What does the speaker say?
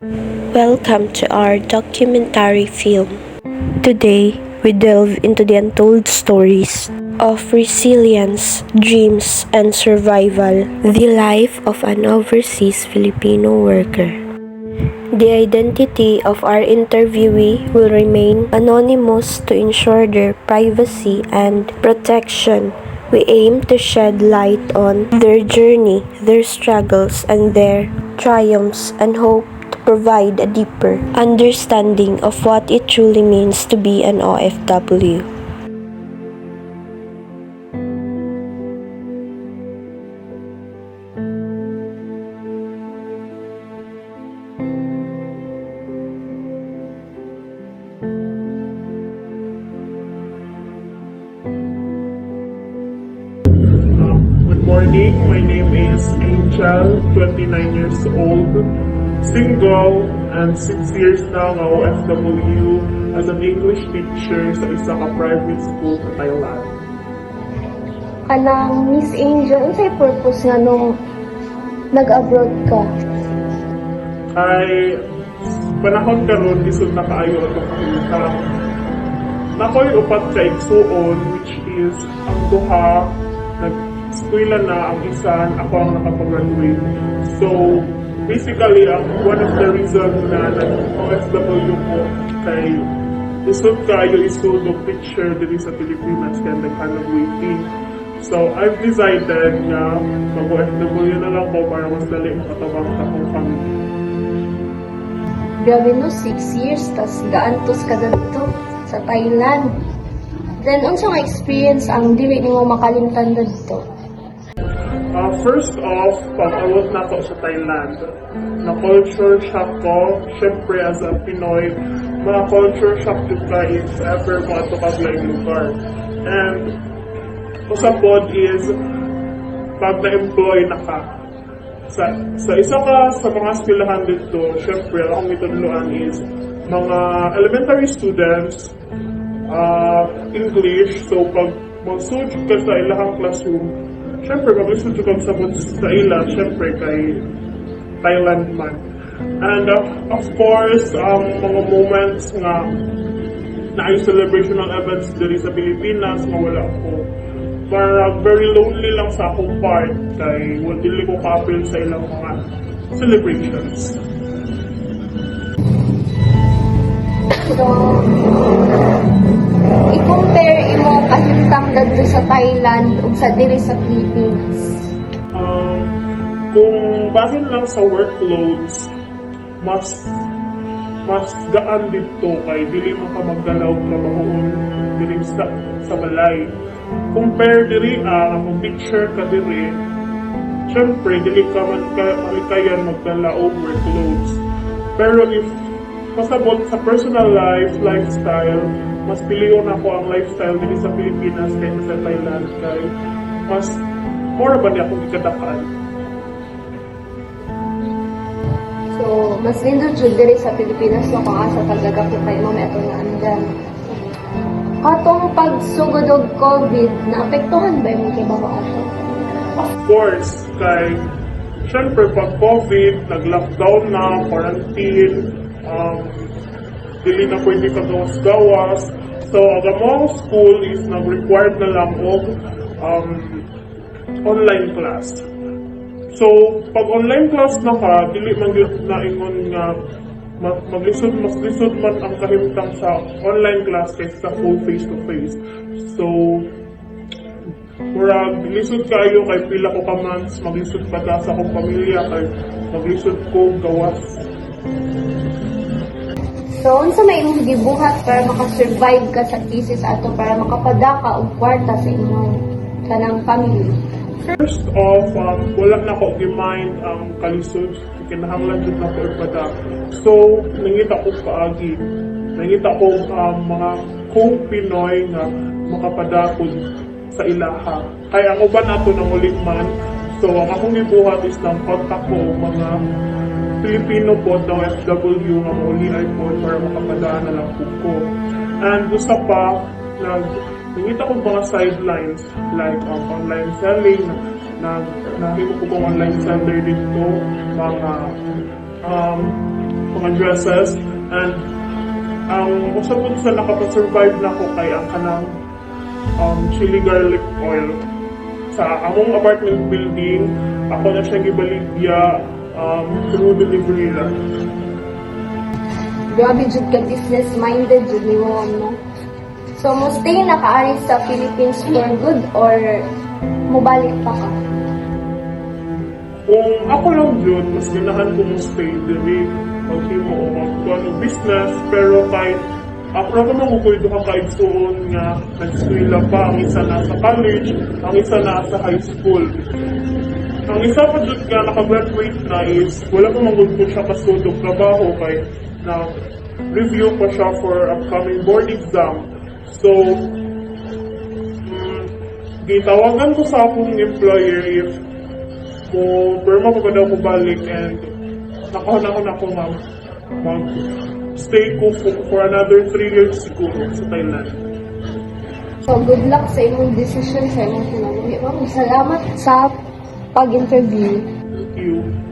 Welcome to our documentary film. Today, we delve into the untold stories of resilience, dreams, and survival, the life of an overseas Filipino worker. The identity of our interviewee will remain anonymous to ensure their privacy and protection. We aim to shed light on their journey, their struggles, and their triumphs, and hope to provide a deeper understanding of what it truly means to be an OFW. Good morning, my name is Angel, 29 years old, single, and 6 years na nga OFW as an English teacher sa isa ka private school sa Thailand. Kanang Miss Angel, unsay purpose nga nung nag-abroad ka? Ay, panahon karon isod na kaayo ato ka. Nakoy upat ka igsuon, which is ang duha nag-eskwela na, ang isan ako ang nakapag-graduate. So, basically, one of the reasons na nag-OFW ko kay isod kayo isod o picture dito sa Pilipinas kaya naghanap waiting. So, I've decided na mag-OFW na lang ko para mas dali makatabang sa akong family. Grabe no, 6 years, tas gaantos ka dito sa Thailand. Then, unsa nga experience ang dili nimo makalimtan dito? First off, pag-awat na ako sa Thailand, na-culture shock ko, syempre as a Pinoy, culture shock yun ka if ever mo ito kaglaing lugar. And, usapod is, pag na-employ na ka, sa isa ka sa mga eskwelahan dito, syempre, akong itudloan is, mga elementary students, English, so pag mag-sujud ka sa ilahang classroom, syempre, mag-sujud ka sa ilang, syempre, kay Thailand man. And of course, mga moments nga na ay celebrational events dito sa Pilipinas, nga wala ko. Para very lonely lang sa akong part, kay dili ko ka-appeal sa ilang mga celebrations. So, i-compare imo kahimtang dito sa Thailand ug sa diri sa Philippines. Kung bahin lang sa workloads, mas gaan dito kay dili man ka maggalaw trabahoon dili sa balay. Compare diri kung picture ka diri, syempre dili ka man malikayan magdala og workloads. Pero if pasabot sa personal lifestyle, mas piliyon ako ang lifestyle dito sa Pilipinas kaysa sa Thailand kay mas more ba niya akong ikadakan. So, mas nindot jud diri sa Pilipinas no kung asa pagdagapit kay mo meto nga andan. Katong pagsugod og COVID, naapektuhan ba yung kibaho ato? Of course, kay syempre pag COVID, nag-lockdown na, quarantine, dili na pwede ka gawas-gawas. So, ang mga school is nag-required na lang og online class. So, pag online class na ka, dili man yun na ingon nga mas lisod man ang kahimtang sa online class kaysa sa full face-to-face. So, murag lisod kayo kay pila ko ka months, maglisod pa ta sa akong pamilya kay maglisod ko gawas. So, unsa may imong gibuhat para makasurvive ka sa thesis ato para makapadaka og kwarta sa imong kanang family? First off, wala na ko i-mind ang kalisod, kinahanglan dito na ko ipada. So, nangita ko paagi, nangita ko mga co-Pinoy nga makapadakod sa ilaha. Kaya ang uban nato ng ulikman, so ang akong gibuhat is ng contact ko mga Filipino po na OFW nga mauliay po para makapadaan na lang po ko. And gusto pa, nangita ko mga sidelines like online selling, nahimo ko kong online seller dito, mga mga dresses, and ang usap ko sa nakapag-survive na ako kay ang kanang chili garlic oil. Sa among apartment building, ako na siya gibaligya through delivery lang. Grabe jud ka business-minded jud ni mo, no? So, mo stay na kaari sa Philippines for good or mubalik pa ka? Kung ako lang yun, mas ganahan ko mo stay diri. Mag-himo o mag-ano business, pero kahit ako naman ko ka kahit soon nga nag-eskwela pa, ang isa nasa college, ang isa nasa high school. Ang isa pa dyan nga nakagraduate na is wala pa manggod ko siya kasudog trabaho kay na review pa siya for upcoming board exam. So, gitawagan ko sa akong employer if mo perma pa ba daw ko balik, and nakahon ako mag-stay ko for another 3 years siguro sa Thailand. So, good luck sa imong decision sa imong kinabuhi. Ma'am, salamat sa pag-interview. Thank you.